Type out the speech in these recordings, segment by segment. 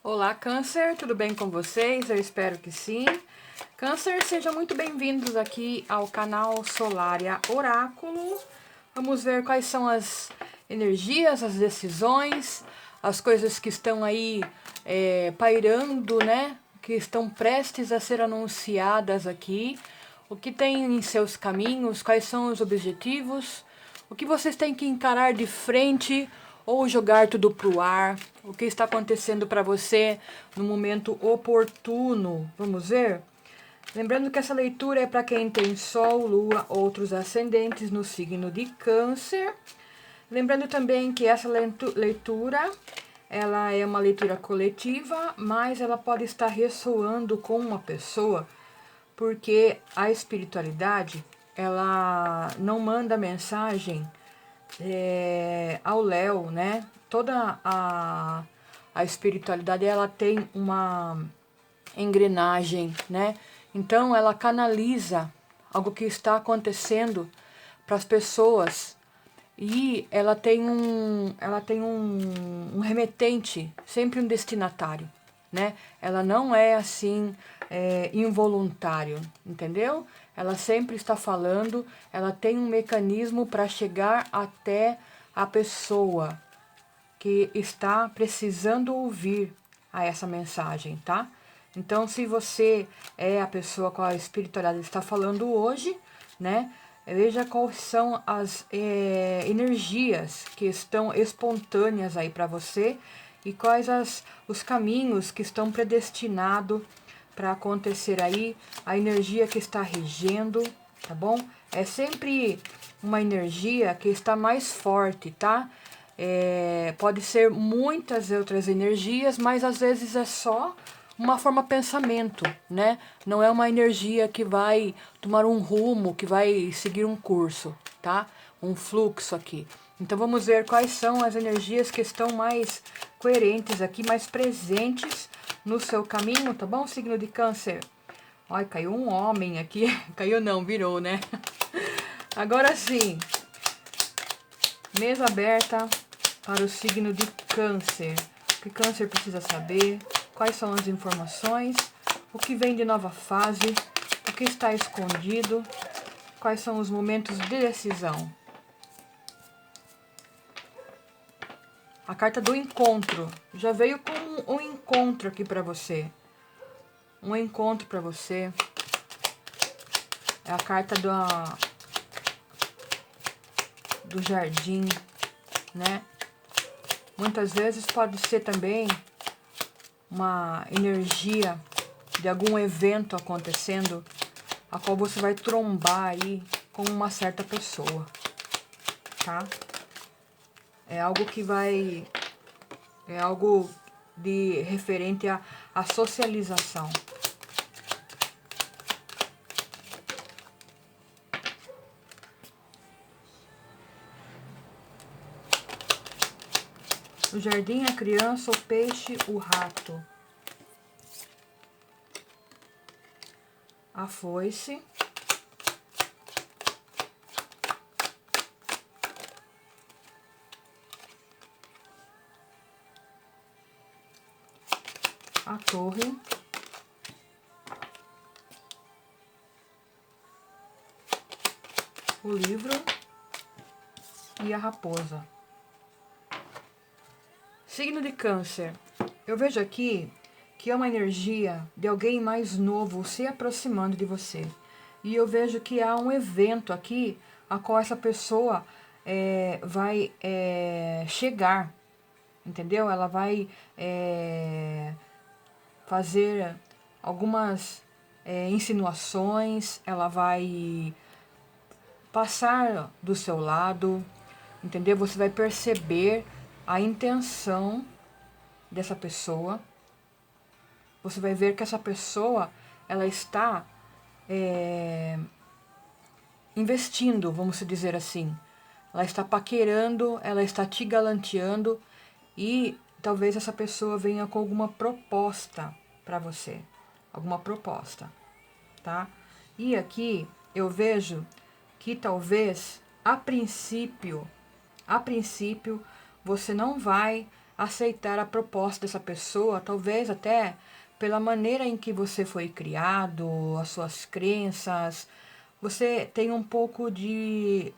Olá, Câncer, tudo bem com vocês? Eu espero que sim. Câncer, sejam muito bem-vindos aqui ao canal Solária Oráculo. Vamos ver quais são as energias, as decisões, as coisas que estão aí pairando, né? Que estão prestes a ser anunciadas aqui. O que tem em seus caminhos, quais são os objetivos, o que vocês têm que encarar de frente ou jogar tudo pro ar, o que está acontecendo para você no momento oportuno. Vamos ver? Lembrando que essa leitura é para quem tem Sol, Lua, outros ascendentes no signo de Câncer. Lembrando também que essa leitura, ela é uma leitura coletiva, mas ela pode estar ressoando com uma pessoa, porque a espiritualidade, ela não manda mensagem ao Léo, né? Toda a espiritualidade, ela tem uma engrenagem, né? Então ela canaliza algo que está acontecendo para as pessoas e ela tem um remetente, sempre um destinatário, né? Ela não é assim involuntário, entendeu? Ela sempre está falando, ela tem um mecanismo para chegar até a pessoa que está precisando ouvir a essa mensagem, tá? Então, se você é a pessoa com a espiritualidade está falando hoje, né? Veja quais são as energias que estão espontâneas aí para você e quais os caminhos que estão predestinados para acontecer aí, a energia que está regendo, tá bom? É sempre uma energia que está mais forte, tá? Pode ser muitas outras energias, mas às vezes é só uma forma pensamento, né? Não é uma energia que vai tomar um rumo, que vai seguir um curso, tá? Um fluxo aqui. Então vamos ver quais são as energias que estão mais coerentes aqui, mais presentes no seu caminho, tá bom? Signo de Câncer. Olha, caiu um homem aqui. Caiu não, virou, né? Agora sim. Mesa aberta para o signo de Câncer. O que Câncer precisa saber? Quais são as informações? O que vem de nova fase? O que está escondido? Quais são os momentos de decisão? A carta do encontro. Já veio com um encontro aqui para você. Um encontro para você. É a carta do jardim, né? Muitas vezes pode ser também uma energia de algum evento acontecendo, a qual você vai trombar aí com uma certa pessoa, tá? É algo que vai... É algo de referente à socialização. O jardim, a criança, o peixe, o rato. A foice. A torre. O livro. E a raposa. Signo de Câncer. Eu vejo aqui que é uma energia de alguém mais novo se aproximando de você. E eu vejo que há um evento aqui a qual essa pessoa vai chegar, entendeu? Ela vai fazer algumas insinuações, ela vai passar do seu lado, entendeu? Você vai perceber a intenção dessa pessoa. Você vai ver que essa pessoa, ela está investindo, vamos dizer assim. Ela está paquerando, ela está te galanteando e talvez essa pessoa venha com alguma proposta para você. Alguma proposta, tá? E aqui eu vejo que talvez, a princípio, você não vai aceitar a proposta dessa pessoa, talvez até pela maneira em que você foi criado, as suas crenças. Você tem um pouco de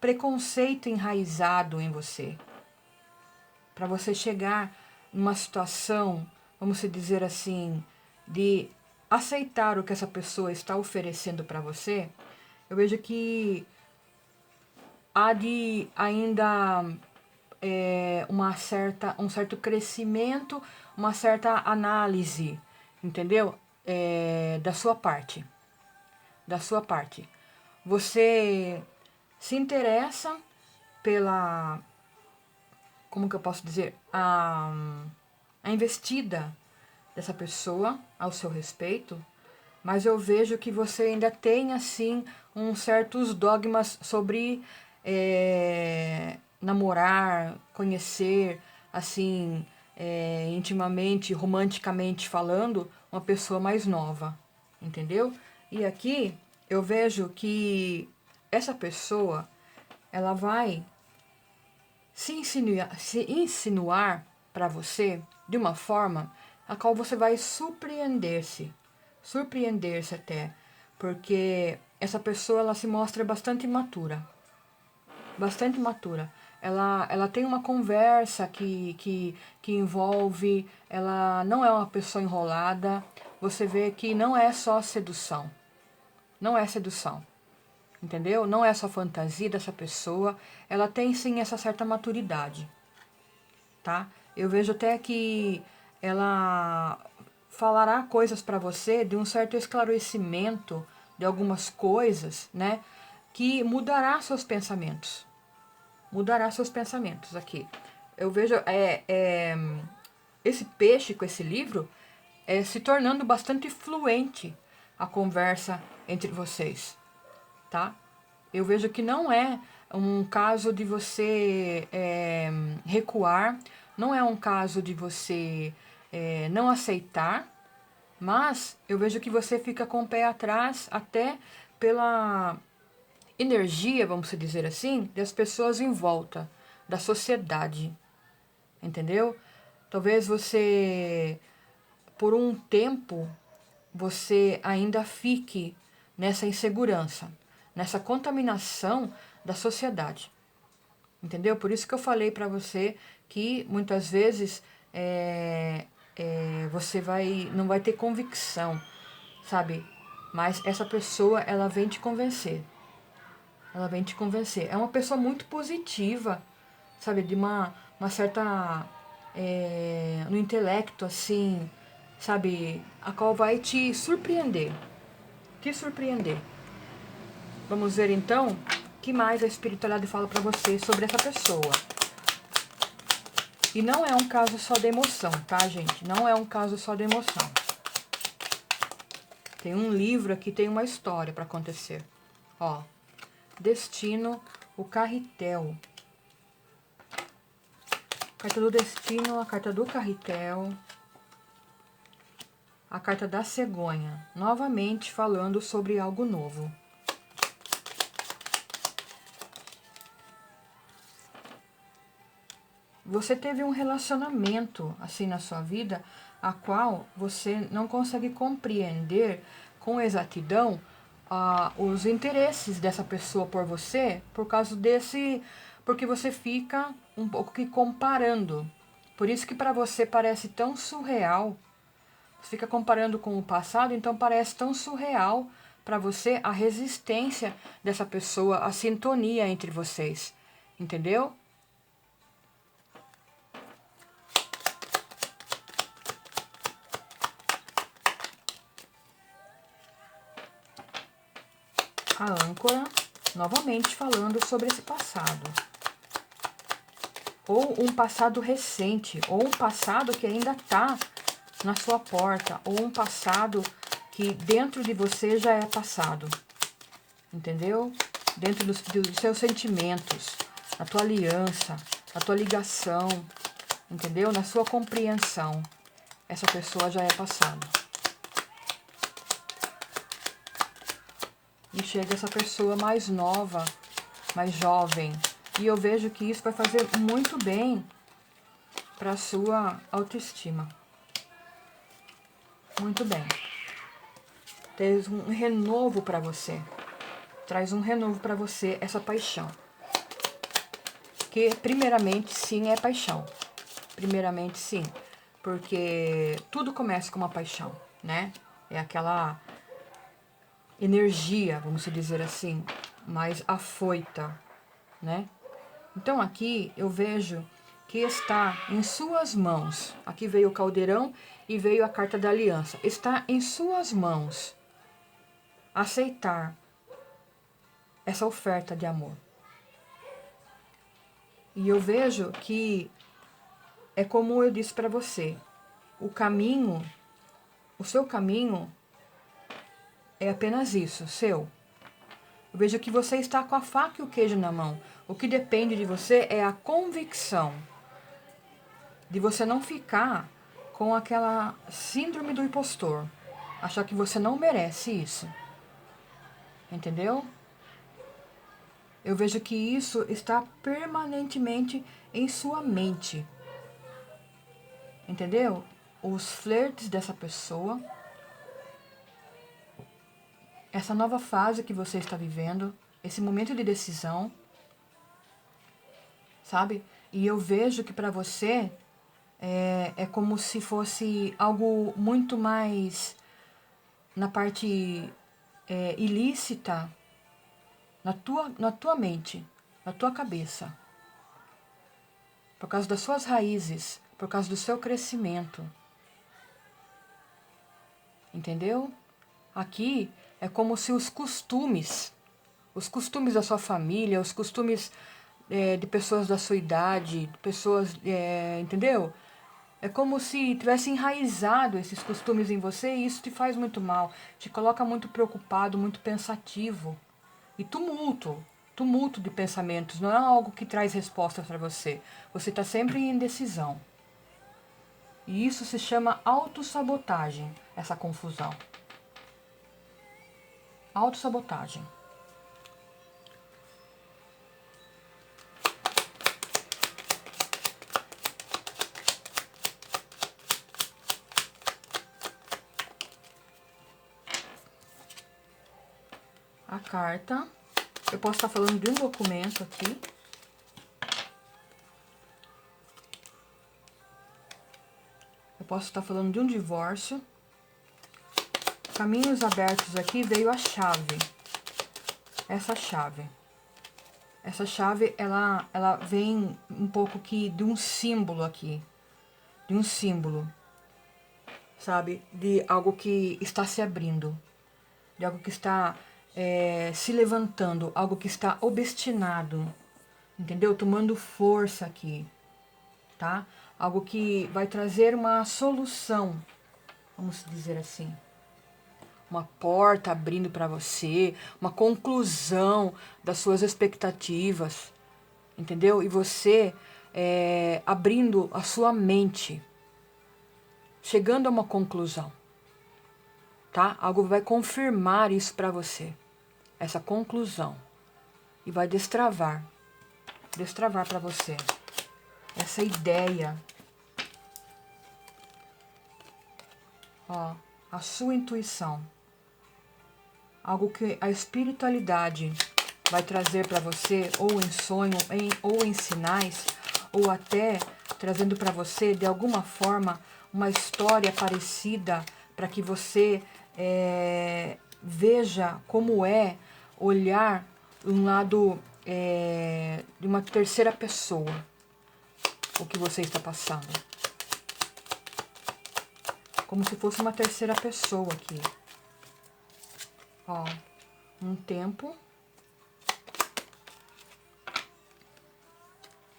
preconceito enraizado em você. Para você chegar numa situação, vamos dizer assim, de aceitar o que essa pessoa está oferecendo para você, eu vejo que há de ainda um certo crescimento, uma certa análise, entendeu? Da sua parte. Da sua parte. Você se interessa pela, como que eu posso dizer, a investida dessa pessoa ao seu respeito, mas eu vejo que você ainda tem, assim, uns certos dogmas sobre namorar, conhecer, assim, intimamente, romanticamente falando, uma pessoa mais nova, entendeu? E aqui eu vejo que essa pessoa, ela vai se insinuar para você de uma forma a qual você vai surpreender-se até, porque essa pessoa ela se mostra bastante imatura. Ela tem uma conversa que envolve, ela não é uma pessoa enrolada, você vê que não é só sedução, não é sedução. Entendeu? Não é só fantasia dessa pessoa, ela tem sim essa certa maturidade, tá? Eu vejo até que ela falará coisas para você de um certo esclarecimento de algumas coisas, né? Que mudará seus pensamentos. Mudará seus pensamentos aqui. Eu vejo esse peixe com esse livro se tornando bastante fluente a conversa entre vocês, tá? Eu vejo que não é um caso de você recuar, não é um caso de você não aceitar, mas eu vejo que você fica com o pé atrás até pela energia, vamos dizer assim, das pessoas em volta, da sociedade, entendeu? Talvez você, por um tempo, você ainda fique nessa insegurança, nessa contaminação da sociedade. Entendeu? Por isso que eu falei para você que muitas vezes você não vai ter convicção, sabe? Mas essa pessoa, ela vem te convencer. Ela vem te convencer. É uma pessoa muito positiva, sabe? De uma certa... no intelecto, assim, sabe? A qual vai te surpreender. Te surpreender. Vamos ver então o que mais a espiritualidade fala para você sobre essa pessoa. E não é um caso só de emoção, tá, gente? Não é um caso só de emoção. Tem um livro aqui, tem uma história para acontecer. Ó, Destino, o Carretel. Carta do Destino, a carta do Carretel. A carta da Cegonha. Novamente falando sobre algo novo. Você teve um relacionamento assim na sua vida, a qual você não consegue compreender com exatidão os interesses dessa pessoa por você, por causa porque você fica um pouco que comparando. Por isso que para você parece tão surreal. Você fica comparando com o passado, então parece tão surreal para você a resistência dessa pessoa, a sintonia entre vocês. Entendeu? A âncora, novamente falando sobre esse passado. Ou um passado recente, ou um passado que ainda está na sua porta, ou um passado que dentro de você já é passado. Entendeu? Dentro dos seus sentimentos, na tua aliança, na tua ligação, entendeu? Na sua compreensão. Essa pessoa já é passado. E chega essa pessoa mais nova, mais jovem. E eu vejo que isso vai fazer muito bem para a sua autoestima. Muito bem. Traz um renovo para você. Traz um renovo para você essa paixão. Que primeiramente sim é paixão. Primeiramente sim. Porque tudo começa com uma paixão, né? É aquela energia, vamos dizer assim, mais afoita, né? Então aqui eu vejo que está em suas mãos. Aqui veio o caldeirão e veio a carta da aliança. Está em suas mãos aceitar essa oferta de amor. E eu vejo que é como eu disse para você, o seu caminho é apenas isso, seu. Eu vejo que você está com a faca e o queijo na mão. O que depende de você é a convicção de você não ficar com aquela síndrome do impostor. Achar que você não merece isso. Entendeu? Eu vejo que isso está permanentemente em sua mente. Entendeu? Os flertes dessa pessoa, essa nova fase que você está vivendo, esse momento de decisão, sabe? E eu vejo que para você é como se fosse algo muito mais na parte ilícita, na tua mente, na tua cabeça. Por causa das suas raízes, por causa do seu crescimento. Entendeu? Aqui é como se os costumes da sua família, os costumes de pessoas da sua idade, de pessoas, entendeu? É como se tivesse enraizado esses costumes em você e isso te faz muito mal. Te coloca muito preocupado, muito pensativo. E tumulto de pensamentos. Não é algo que traz respostas para você. Você está sempre em indecisão. E isso se chama autossabotagem, essa confusão. Autossabotagem. A carta. Eu posso estar falando de um documento aqui. Eu posso estar falando de um divórcio. Caminhos abertos aqui veio a chave. Essa chave. Essa chave, ela vem um pouco que de um símbolo aqui. De um símbolo. Sabe? De algo que está se abrindo. De algo que está se levantando. Algo que está obstinado. Entendeu? Tomando força aqui. Tá? Algo que vai trazer uma solução. Vamos dizer assim. Uma porta abrindo para você, uma conclusão das suas expectativas, entendeu? E você abrindo a sua mente, chegando a uma conclusão, tá? Algo vai confirmar isso para você, essa conclusão, e vai destravar para você essa ideia, ó, a sua intuição. Algo que a espiritualidade vai trazer para você, ou em sonho, ou em sinais, ou até trazendo para você, de alguma forma, uma história parecida, para que você veja como é olhar um lado de uma terceira pessoa, o que você está passando. Como se fosse uma terceira pessoa aqui. Ó, um tempo.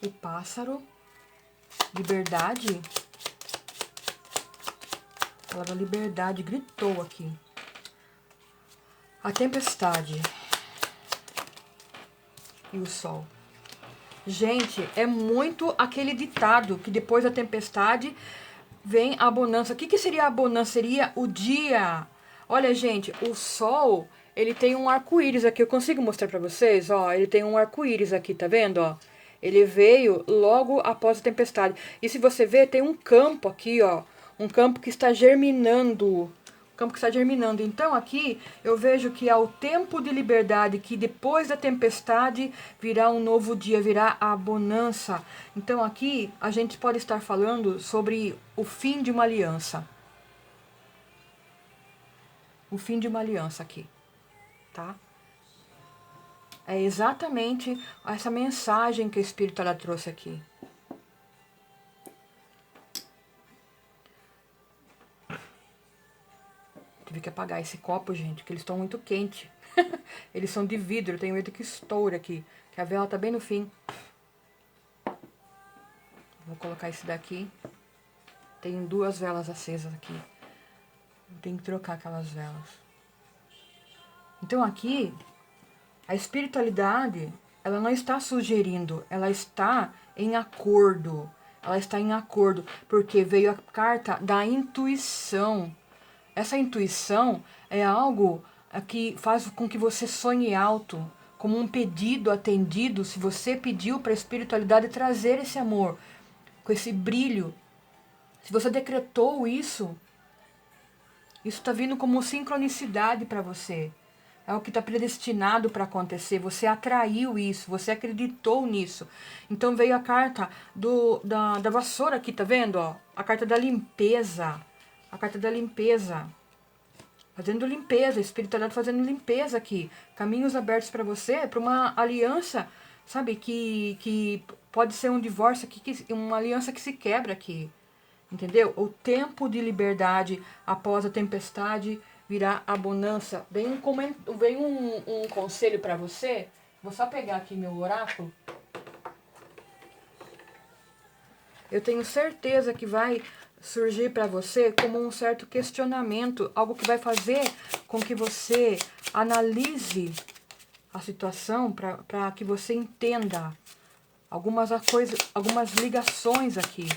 O pássaro. Liberdade. A palavra liberdade gritou aqui. A tempestade. E o sol. Gente, é muito aquele ditado que depois da tempestade vem a bonança. O que seria a bonança? Seria o dia. Olha, gente, o sol, ele tem um arco-íris aqui. Eu consigo mostrar pra vocês? Ó, ele tem um arco-íris aqui, tá vendo? Ó, Ele veio logo após a tempestade. E se você ver, tem um campo aqui, ó. Um campo que está germinando. Campo que está germinando. Então aqui eu vejo que há o tempo de liberdade, que depois da tempestade virá um novo dia, virá a bonança. Então aqui a gente pode estar falando sobre o fim de uma aliança. O fim de uma aliança aqui, tá? É exatamente essa mensagem que o Espírito ela trouxe aqui. Tive que apagar esse copo, gente, porque eles estão muito quentes. Eles são de vidro, eu tenho medo que estoure aqui. Que a vela tá bem no fim. Vou colocar esse daqui. Tem 2 velas acesas aqui. Tem que trocar aquelas velas. Então aqui, a espiritualidade, ela não está sugerindo, ela está em acordo. Ela está em acordo, porque veio a carta da intuição. Essa intuição é algo que faz com que você sonhe alto, como um pedido atendido, se você pediu para a espiritualidade trazer esse amor, com esse brilho. Se você decretou isso está vindo como sincronicidade para você. É o que está predestinado para acontecer. Você atraiu isso, você acreditou nisso. Então veio a carta da vassoura aqui, tá vendo? Ó? A carta da limpeza. A carta da limpeza. Fazendo limpeza, a espiritualidade fazendo limpeza aqui. Caminhos abertos para você, para uma aliança, sabe? Que pode ser um divórcio aqui, uma aliança que se quebra aqui. Entendeu? O tempo de liberdade após a tempestade virá a bonança. Vem um conselho para você. Vou só pegar aqui meu oráculo. Eu tenho certeza que vai surgir para você como um certo questionamento, algo que vai fazer com que você analise a situação para que você entenda algumas ligações aqui,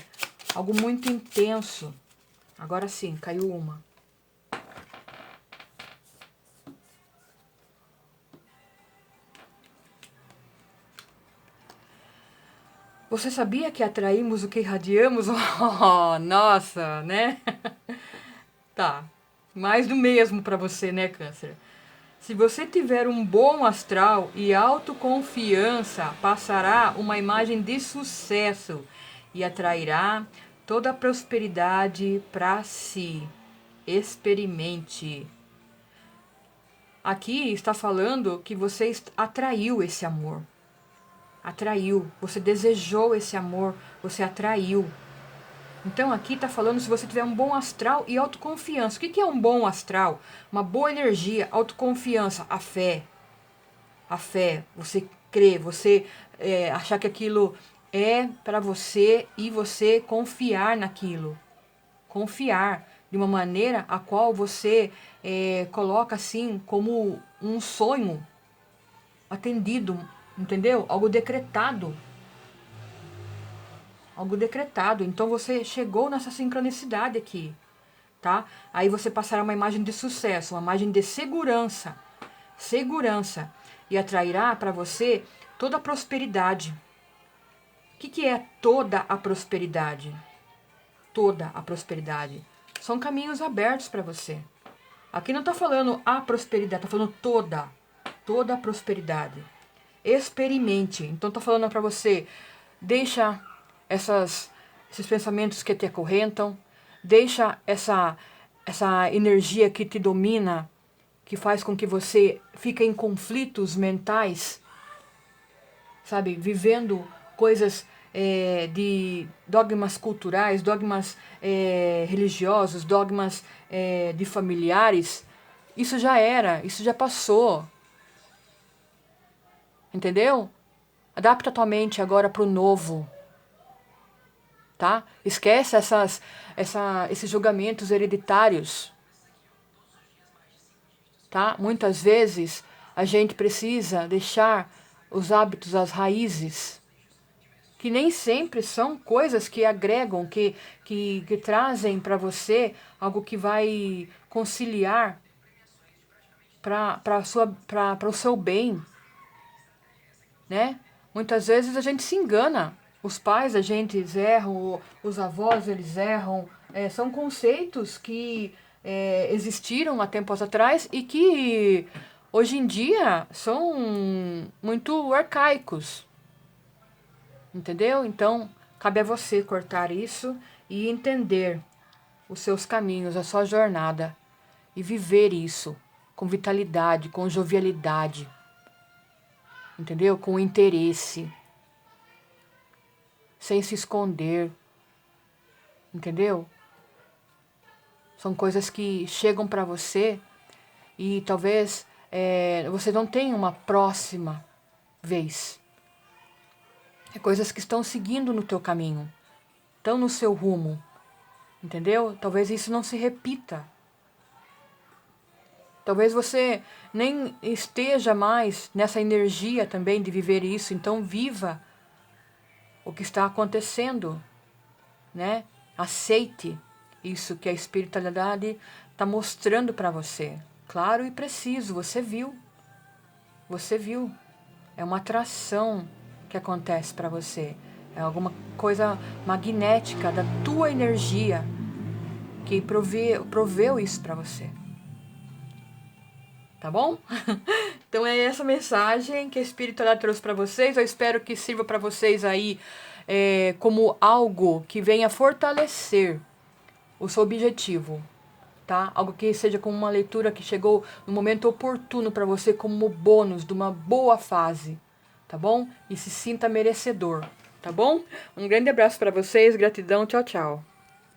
algo muito intenso. Agora sim, caiu uma. Você sabia que atraímos o que irradiamos? Oh, nossa, né? Tá. Mais do mesmo para você, né, Câncer? Se você tiver um bom astral e autoconfiança, passará uma imagem de sucesso e atrairá toda a prosperidade para si. Experimente. Aqui está falando que você atraiu esse amor. Atraiu. Você desejou esse amor. Você atraiu. Então aqui está falando se você tiver um bom astral e autoconfiança. O que é um bom astral? Uma boa energia, autoconfiança, a fé. A fé, você crer, você achar que aquilo é para você e você confiar naquilo. Confiar de uma maneira a qual você coloca assim como um sonho atendido, entendeu? Algo decretado. Algo decretado. Então você chegou nessa sincronicidade aqui, tá? Aí você passará uma imagem de sucesso, uma imagem de segurança. Segurança. E atrairá para você toda a prosperidade. O que é toda a prosperidade? Toda a prosperidade. São caminhos abertos para você. Aqui não está falando a prosperidade, está falando toda a prosperidade. Experimente. Então está falando para você, deixa esses pensamentos que te acorrentam, deixa essa energia que te domina, que faz com que você fique em conflitos mentais, sabe, vivendo coisas de dogmas culturais, dogmas religiosos, dogmas de familiares. Isso já era, isso já passou. Entendeu? Adapta tua mente agora para o novo. Tá? Esquece esses julgamentos hereditários. Tá? Muitas vezes a gente precisa deixar os hábitos, as raízes, que nem sempre são coisas que agregam, que trazem para você algo que vai conciliar para o seu bem, né? Muitas vezes a gente se engana. Os pais da gente erram, os avós eles erram. São conceitos que existiram há tempos atrás e que hoje em dia são muito arcaicos. Entendeu? Então, cabe a você cortar isso e entender os seus caminhos, a sua jornada. E viver isso com vitalidade, com jovialidade. Entendeu? Com interesse. Sem se esconder. Entendeu? São coisas que chegam para você e talvez você não tenha uma próxima vez. É coisas que estão seguindo no teu caminho. Estão no seu rumo. Entendeu? Talvez isso não se repita. Talvez você nem esteja mais nessa energia também de viver isso. Então viva o que está acontecendo, né? Aceite isso que a espiritualidade está mostrando para você. Claro e preciso, você viu. Você viu. É uma atração que acontece para você. É alguma coisa magnética da tua energia que proveu isso para você. Tá bom? Então é essa mensagem que a espiritualidade trouxe para vocês. Eu espero que sirva para vocês aí como algo que venha fortalecer o seu objetivo, tá? Algo que seja como uma leitura que chegou no momento oportuno para você, como bônus de uma boa fase, tá bom? E se sinta merecedor, tá bom? Um grande abraço para vocês, gratidão, tchau, tchau.